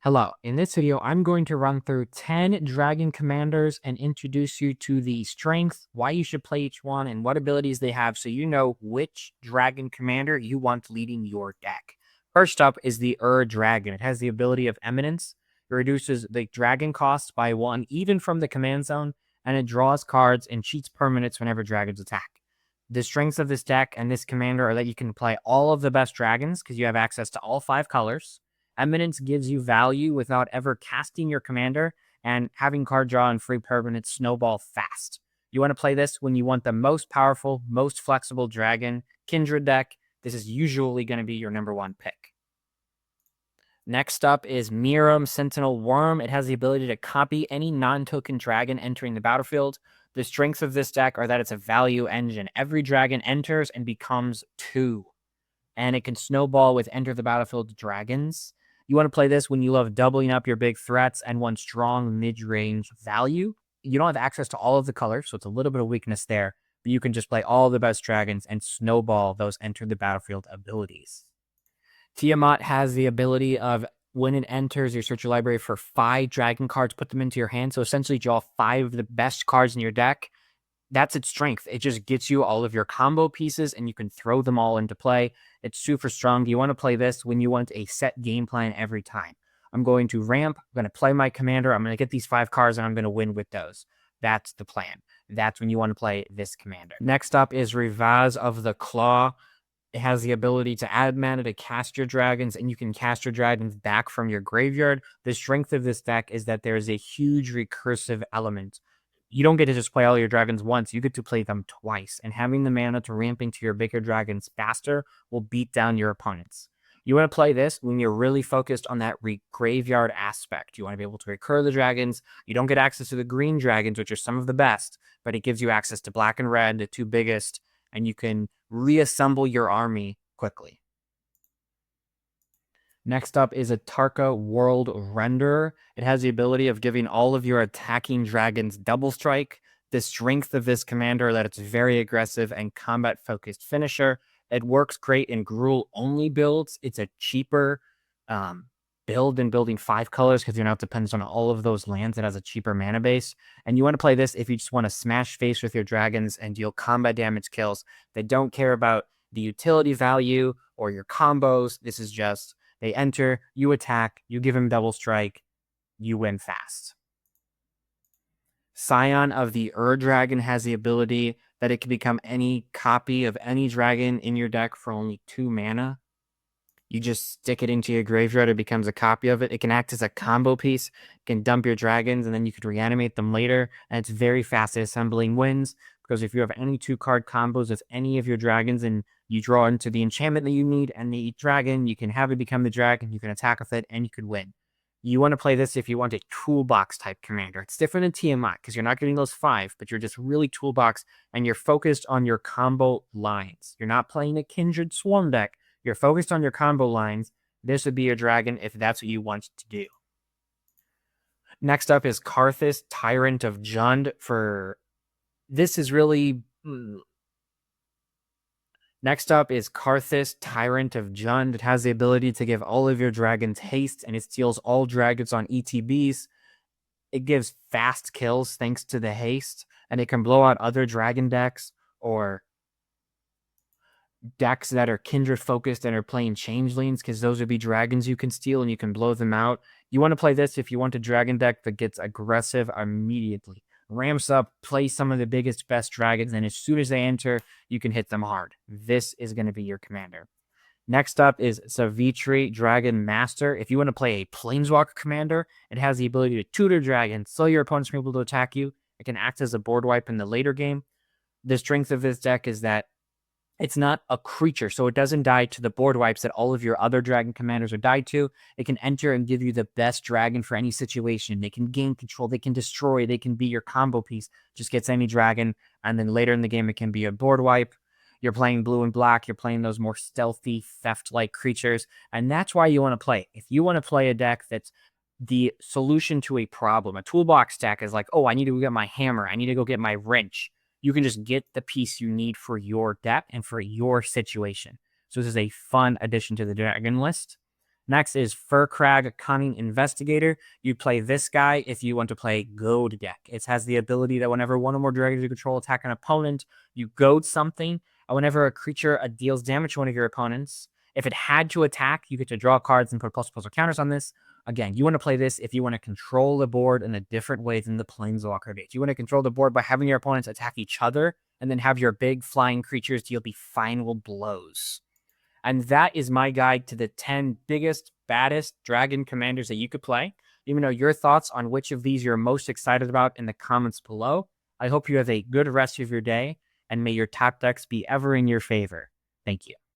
Hello, in this video, I'm going to run through 10 dragon commanders and introduce you to the strengths, why you should play each one, and what abilities they have so you know which dragon commander you want leading your deck. First up is the Dragon. It has the ability of Eminence. It reduces the dragon cost by 1 even from the command zone, and it draws cards and cheats permanents whenever dragons attack. The strengths of this deck and this commander are that you can play all of the best dragons because you have access to all 5 colors. Eminence gives you value without ever casting your commander, and having card draw and free permanents snowball fast. You want to play this when you want the most powerful, most flexible dragon Kindred deck. This is usually going to be your #1 pick. Next up is Miirym, Sentinel Wyrm. It has the ability to copy any non-token dragon entering the battlefield. The strengths of this deck are that it's a value engine. Every dragon enters and becomes 2. And it can snowball with enter the battlefield dragons. You want to play this when you love doubling up your big threats and want strong mid-range value. You don't have access to all of the colors, so it's a little bit of weakness there, but you can just play all the best dragons and snowball those enter the battlefield abilities. Tiamaat has the ability of when it enters, you search your library for 5 dragon cards, put them into your hand. So essentially draw 5 of the best cards in your deck. That's its strength. It just gets you all of your combo pieces and you can throw them all into play. It's super strong. You want to play this when you want a set game plan every time. I'm going to ramp, I'm going to play my commander, I'm going to get these 5 cards, and I'm going to win with those. That's the plan. That's when you want to play this commander. Next up is Rivaz of the Claw. It has the ability to add mana to cast your dragons, and you can cast your dragons back from your graveyard. The strength of this deck is that there is a huge recursive element. You don't get to just play all your dragons once, you get to play them twice, and having the mana to ramp into your bigger dragons faster will beat down your opponents. You want to play this when you're really focused on that graveyard aspect. You want to be able to recur the dragons. You don't get access to the green dragons, which are some of the best, but it gives you access to black and red, the 2 biggest, and you can reassemble your army quickly. Next up is Atarka World Renderer. It has the ability of giving all of your attacking dragons double strike. The strength of this commander that it's very aggressive and combat-focused finisher. It works great in Gruul-only builds. It's a cheaper build than building 5 colors because you're not dependent on all of those lands. It has a cheaper mana base. And you want to play this if you just want to smash face with your dragons and deal combat damage kills. They don't care about the utility value or your combos. This is just... they enter, you attack, you give him double strike, you win fast. Scion of the Dragon has the ability that it can become any copy of any dragon in your deck for only 2 mana. You just stick it into your graveyard, it becomes a copy of it. It can act as a combo piece, it can dump your dragons, and then you could reanimate them later. And it's very fast at assembling wins, because if you have any 2-card combos with any of your dragons and you draw into the enchantment that you need and the dragon, you can have it become the dragon, you can attack with it, and you could win. You want to play this if you want a toolbox type commander. It's different than Tiamaat because you're not getting those 5, but you're just really toolbox and you're focused on your combo lines. You're not playing a Kindred Swarm deck. You're focused on your combo lines. This would be your dragon if that's what you want to do. Next up is Karrthus, Tyrant of Jund. This is really... Next up is Karrthus, Tyrant of Jund. It has the ability to give all of your dragons haste, and it steals all dragons on ETBs. It gives fast kills thanks to the haste, and it can blow out other dragon decks or decks that are Kindred focused and are playing changelings, because those would be dragons you can steal and you can blow them out. You want to play this if you want a dragon deck that gets aggressive immediately. Ramps up, play some of the biggest, best dragons, and as soon as they enter, you can hit them hard. This is going to be your commander. Next up is Savitri, Dragon Master. If you want to play a Planeswalker commander, it has the ability to tutor dragons, slow your opponents from able to attack you. It can act as a board wipe in the later game. The strength of this deck is that it's not a creature, so it doesn't die to the board wipes that all of your other dragon commanders would die to. It can enter and give you the best dragon for any situation. They can gain control, they can destroy, they can be your combo piece. Just gets any dragon, and then later in the game it can be a board wipe. You're playing blue and black, you're playing those more stealthy, theft-like creatures, and that's why you want to play. If you want to play a deck that's the solution to a problem, a toolbox deck is like, oh, I need to go get my hammer, I need to go get my wrench. You can just get the piece you need for your deck and for your situation. So this is a fun addition to the dragon list. Next is Furkrag Cunning Investigator. You play this guy if you want to play Goad deck. It has the ability that whenever one or more dragons you control attack an opponent, you goad something. And whenever a creature deals damage to one of your opponents, if it had to attack, you get to draw cards and put plus or counters on this. Again, you want to play this if you want to control the board in a different way than the Planeswalker base. You want to control the board by having your opponents attack each other and then have your big flying creatures deal the final blows. And that is my guide to the 10 biggest, baddest dragon commanders that you could play. Let me know your thoughts on which of these you're most excited about in the comments below. I hope you have a good rest of your day, and may your top decks be ever in your favor. Thank you.